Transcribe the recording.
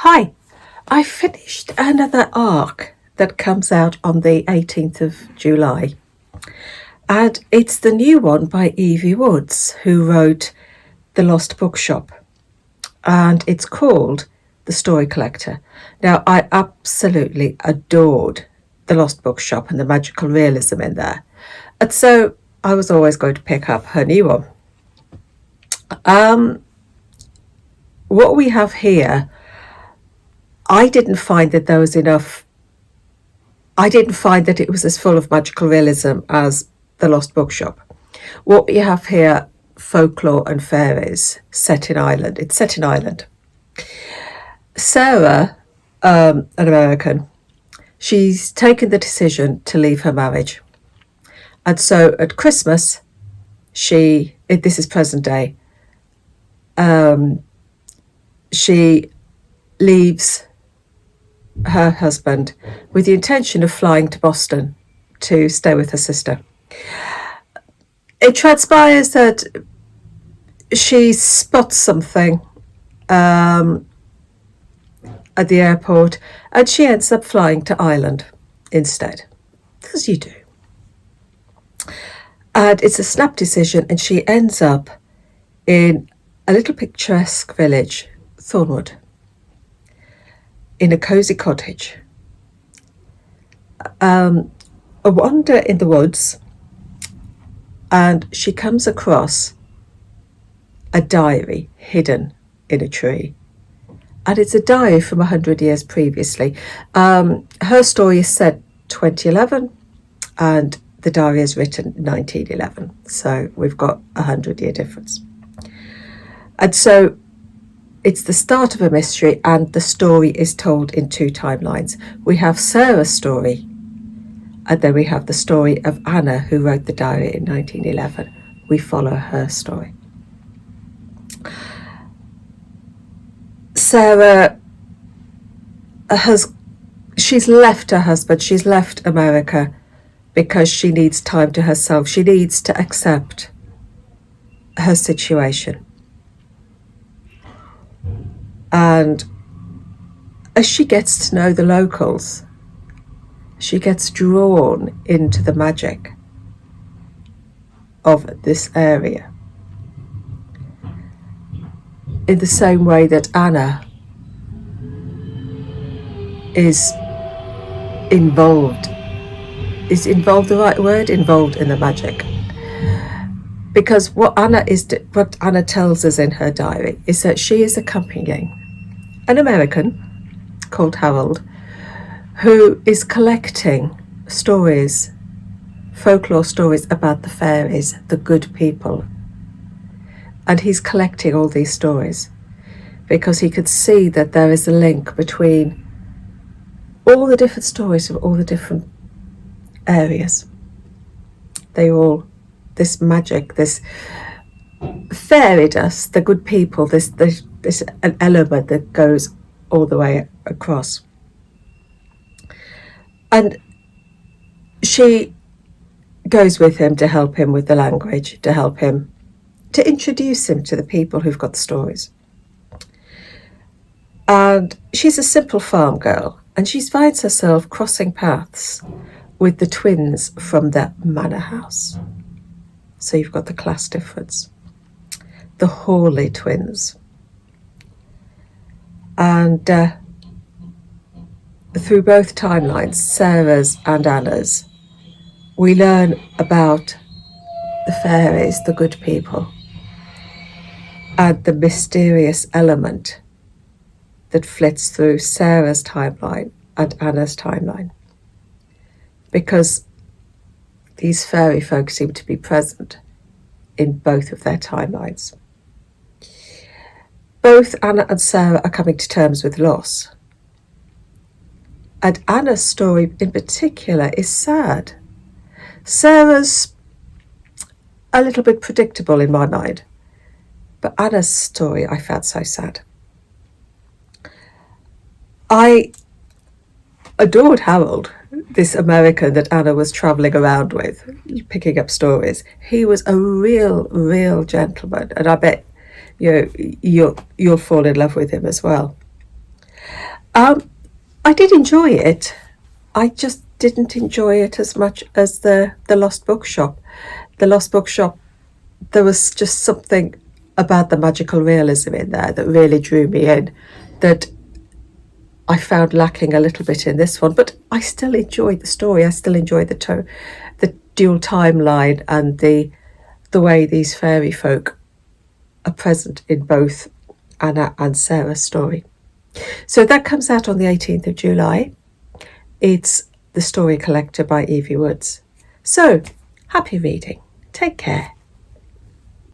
Hi, I finished another arc that comes out on the 18th of July, and it's the new one by Evie Woods, who wrote The Lost Bookshop, and it's called The Story Collector. Now, I absolutely adored The Lost Bookshop and the magical realism in there, and so I was always going to pick up her new one. What we have here, I didn't find that there was enough. I didn't find that it was as full of magical realism as The Lost Bookshop. What we have here, folklore and fairies, set in Ireland. It's set in Ireland. Sarah, an American, she's taken the decision to leave her marriage. And so at Christmas, this is present day, she leaves her husband with the intention of flying to Boston to stay with her sister. It transpires that she spots something at the airport and she ends up flying to Ireland instead, as you do. And it's a snap decision, and she ends up in a little picturesque village, Thornwood, in a cosy cottage. A wander in the woods, and she comes across a diary hidden in a tree. And it's a diary from 100 years previously. Her story is set 2011, and the diary is written 1911. So we've got a 100-year difference. And so it's the start of a mystery, and the story is told in two timelines. We have Sarah's story, and then we have the story of Anna, who wrote the diary in 1911. We follow her story. Sarah she's left her husband, she's left America because she needs time to herself. She needs to accept her situation. And as she gets to know the locals, she gets drawn into the magic of this area, in the same way that Anna is involved. Is involved the right word? Involved in the magic. Because what Anna tells us in her diary is that she is accompanying an American called Harold, who is collecting stories, folklore stories about the fairies, the good people. And he's collecting all these stories because he could see that there is a link between all the different stories of all the different areas. This magic, this fairy dust, the good people, this an element that goes all the way across. And she goes with him to help him with the language, to help him, to introduce him to the people who've got the stories. And she's a simple farm girl, and she finds herself crossing paths with the twins from the manor house. So you've got the class difference. The Hawley twins. And through both timelines, Sarah's and Anna's, we learn about the fairies, the good people, and the mysterious element that flits through Sarah's timeline and Anna's timeline. Because these fairy folk seem to be present in both of their timelines. Both Anna and Sarah are coming to terms with loss. And Anna's story in particular is sad. Sarah's a little bit predictable in my mind, but Anna's story I found so sad. I adored Harold, this American that Anna was travelling around with, picking up stories. He was a real gentleman, and I bet you'll fall in love with him as well. I did enjoy it. I just didn't enjoy it as much as the Lost Bookshop. The Lost Bookshop, there was just something about the magical realism in there that really drew me in, that I found lacking a little bit in this one. But I still enjoyed the story. I still enjoyed the dual timeline, and the way these fairy folk are present in both Anna and Sarah's story. So that comes out on the 18th of July. It's The Story Collector by Evie Woods. So, happy reading. Take care.